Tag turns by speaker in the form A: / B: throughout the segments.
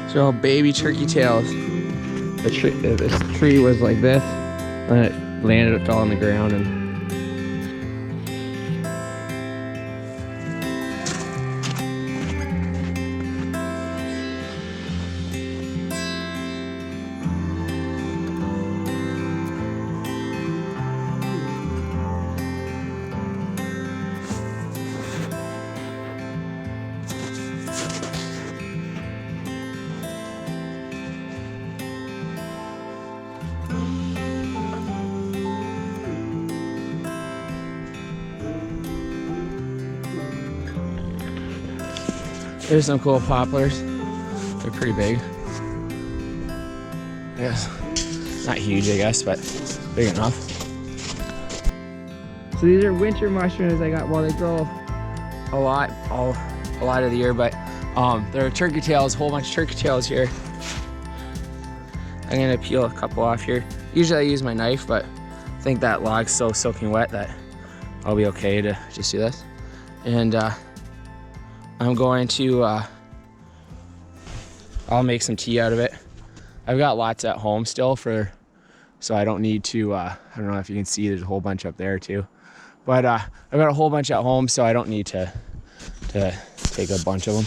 A: So baby turkey tails. This tree was like this, and it landed, it fell on the ground, and there's some cool poplars. They're pretty big. Yes, not huge, I guess, but big enough. So these are winter mushrooms I got. Well, they grow a lot of the year, but there are turkey tails, a whole bunch of turkey tails here. I'm gonna peel a couple off here. Usually I use my knife, but I think that log's so soaking wet that I'll be okay to just do this. And I'm going to, I'll make some tea out of it. I've got lots at home still so I don't need to, I don't know if you can see, there's a whole bunch up there too. But I've got a whole bunch at home, so I don't need to take a bunch of them.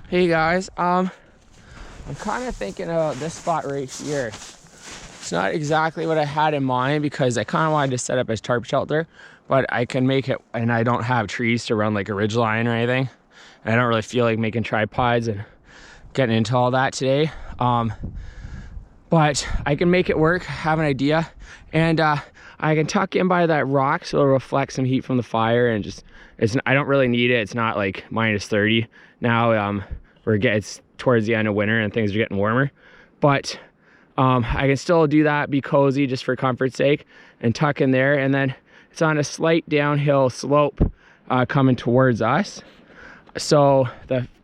A: Hey guys, I'm kind of thinking about this spot right here. It's not exactly what I had in mind because I kind of wanted to set up as tarp shelter, but I can make it, and I don't have trees to run like a ridgeline or anything. And I don't really feel like making tripods and getting into all that today. But I can make it work, have an idea, and I can tuck in by that rock so it'll reflect some heat from the fire, and just, I don't really need it. It's not like -30 now. It's towards the end of winter and things are getting warmer, but I can still do that, be cozy just for comfort's sake, and tuck in there. And then it's on a slight downhill slope coming towards us, so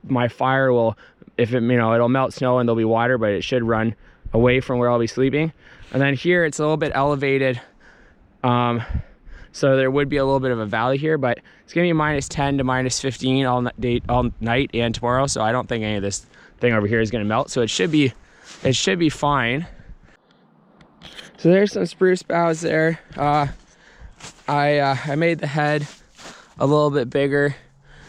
A: my fire will, if it, it'll melt snow and there'll be water, but it should run away from where I'll be sleeping. And then here it's a little bit elevated, so there would be a little bit of a valley here, but it's gonna be -10 to -15 all night and tomorrow, so I don't think any of this thing over here is gonna melt, so it should be fine. So there's some spruce boughs there. I made the head a little bit bigger,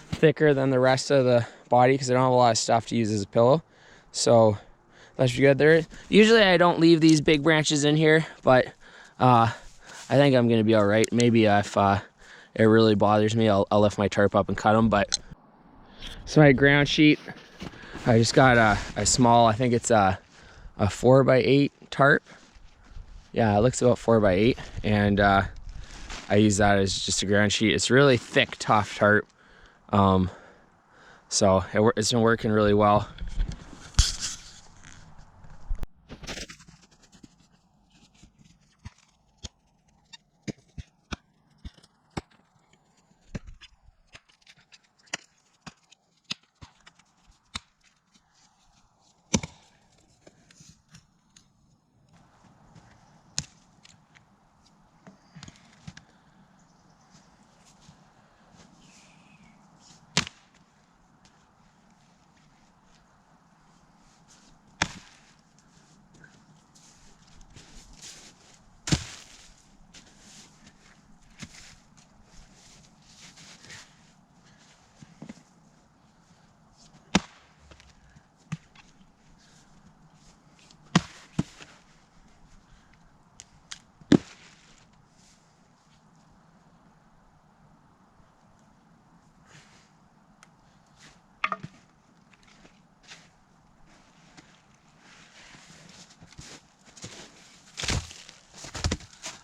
A: thicker than the rest of the body because I don't have a lot of stuff to use as a pillow, so that should be good. Usually I don't leave these big branches in here, but I think I'm gonna be all right. Maybe if it really bothers me, I'll lift my tarp up and cut them. But so my ground sheet, I just got a small, I think it's a 4x8 tarp. Yeah, it looks about 4x8, and I use that as just a ground sheet. It's really thick, tough tarp, so it's been working really well.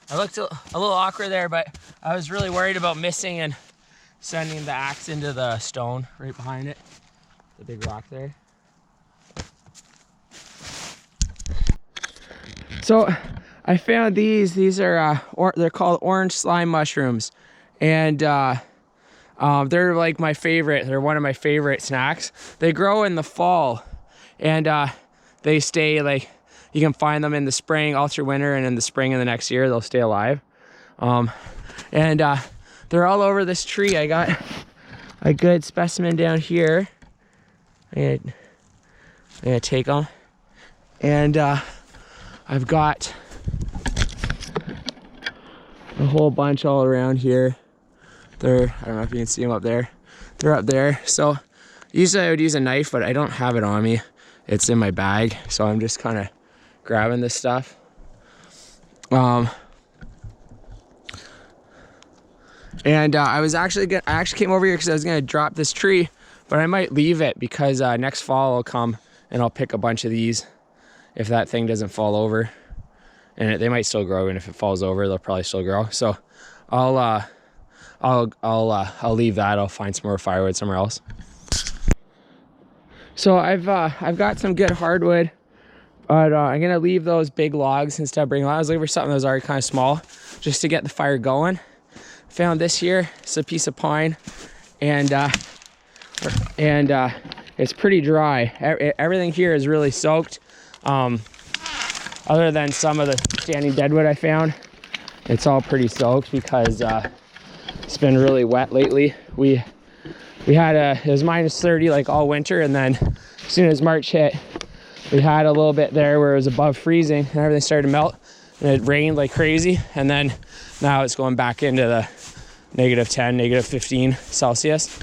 A: I looked a little awkward there, but I was really worried about missing and sending the axe into the stone right behind it, the big rock there. So I found these. These are they're called orange slime mushrooms, and they're like my favorite. They're one of my favorite snacks. They grow in the fall, and they stay like. You can find them in the spring all through winter, and in the spring of the next year they'll stay alive. And they're all over this tree. I got a good specimen down here. I'm gonna take them. And I've got a whole bunch all around here. They're, I don't know if you can see them up there. They're up there. So usually I would use a knife, but I don't have it on me. It's in my bag. So I'm just kind of grabbing this stuff. And I actually came over here because I was gonna drop this tree, but I might leave it because next fall I'll come and I'll pick a bunch of these if that thing doesn't fall over. And they might still grow, and if it falls over, they'll probably still grow. So I'll leave that. I'll find some more firewood somewhere else. So I've got some good hardwood, but I'm gonna leave those big logs instead of bringing. I was looking for something that was already kind of small, just to get the fire going. Found this here. It's a piece of pine, and it's pretty dry. Everything here is really soaked. Other than some of the standing deadwood I found, it's all pretty soaked because it's been really wet lately. We had it was -30 like all winter, and then as soon as March hit, we had a little bit there where it was above freezing and everything started to melt, and it rained like crazy, and then now it's going back into the -10, -15 Celsius.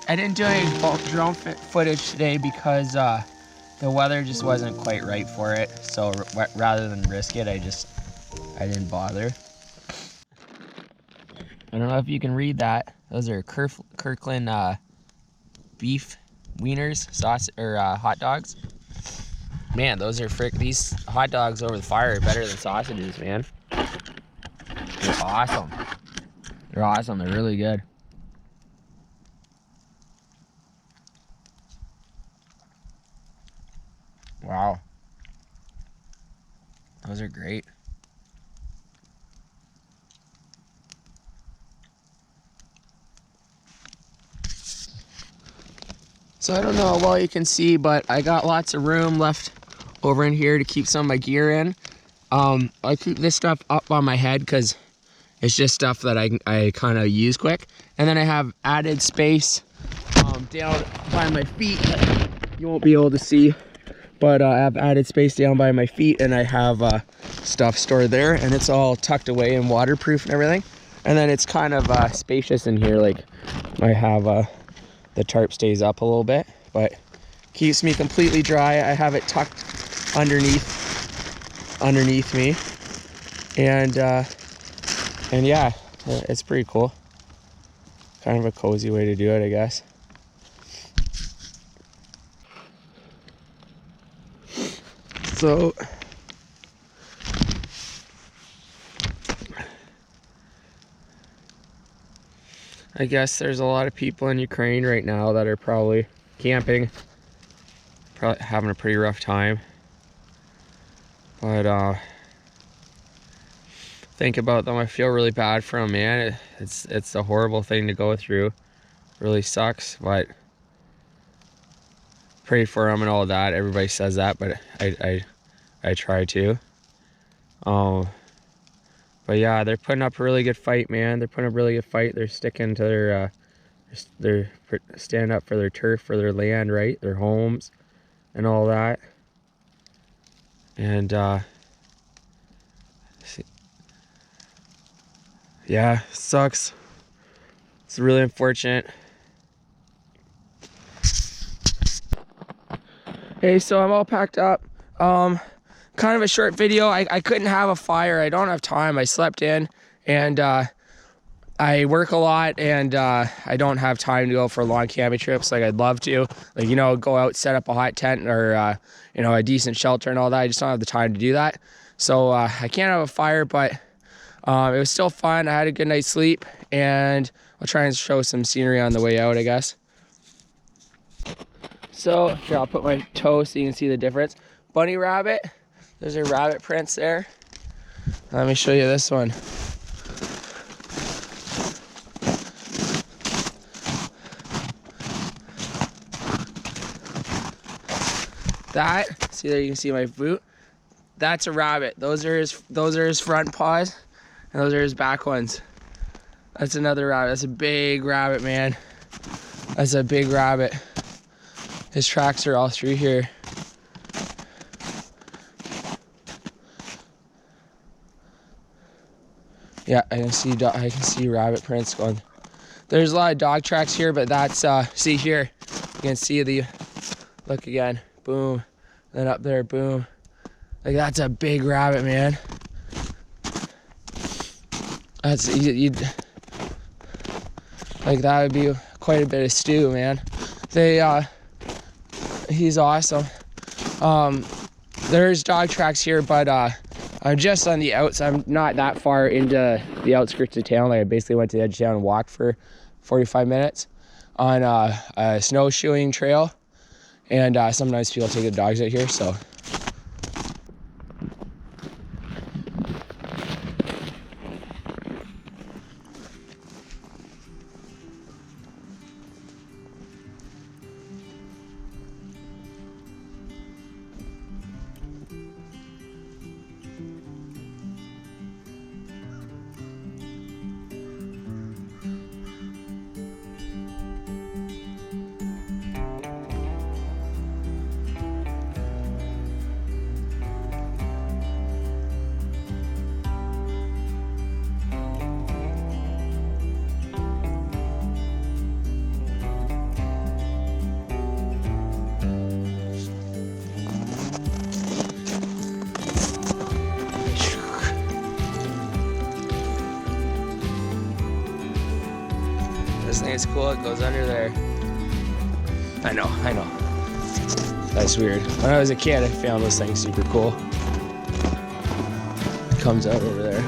A: I didn't do any drone footage today because the weather just wasn't quite right for it. So rather than risk it, I didn't bother. I don't know if you can read that. Those are Kirkland beef wieners, sauce or hot dogs. Man, those are these hot dogs over the fire are better than sausages, man. They're awesome. They're awesome. They're really good. Wow. Those are great. So I don't know how well you can see, but I got lots of room left over in here to keep some of my gear in. I keep this stuff up on my head because it's just stuff that I kind of use quick. And then I have added space down by my feet that you won't be able to see. But I have added space down by my feet, and I have stuff stored there, and it's all tucked away and waterproof and everything. And then it's kind of spacious in here. Like I have the tarp stays up a little bit, but keeps me completely dry. I have it tucked underneath me, and yeah, it's pretty cool. Kind of a cozy way to do it, I guess. So I guess there's a lot of people in Ukraine right now that are probably camping, probably having a pretty rough time. But think about them, I feel really bad for them, man. It's a horrible thing to go through. It really sucks, but pray for them and all that. Everybody says that, but I try to. But yeah, they're putting up a really good fight, man. They're putting up a really good fight. They're sticking to they're standing up for their turf, for their land, right? Their homes and all that. And yeah, sucks. It's really unfortunate. Hey, so I'm all packed up. Kind of a short video. I couldn't have a fire. I don't have time. I slept in, and I work a lot, and I don't have time to go for long camping trips like I'd love to. Like, you know, go out, set up a hot tent, or you know, a decent shelter and all that. I just don't have the time to do that. So I can't have a fire, but it was still fun. I had a good night's sleep, and I'll try and show some scenery on the way out, I guess. So here, I'll put my toe so you can see the difference. Bunny rabbit. There's a rabbit prints there. Let me show you this one. That, see there, you can see my boot. That's a rabbit. Those are his front paws, and those are his back ones. That's another rabbit. That's a big rabbit, man. That's a big rabbit. His tracks are all through here. Yeah, I can see rabbit prints going. There's a lot of dog tracks here, but that's see here. You can see the look again. Boom. Then up there, boom. Like, that's a big rabbit, man. That's you'd like, that would be quite a bit of stew, man. He's awesome. There's dog tracks here, but I'm just on the outs. I'm not that far into the outskirts of town. Like, I basically went to the edge of town and walked for 45 minutes on a snowshoeing trail. And sometimes people take the dogs out here, so. This thing is cool, it goes under there. I know. That's weird. When I was a kid, I found this thing super cool. It comes out over there.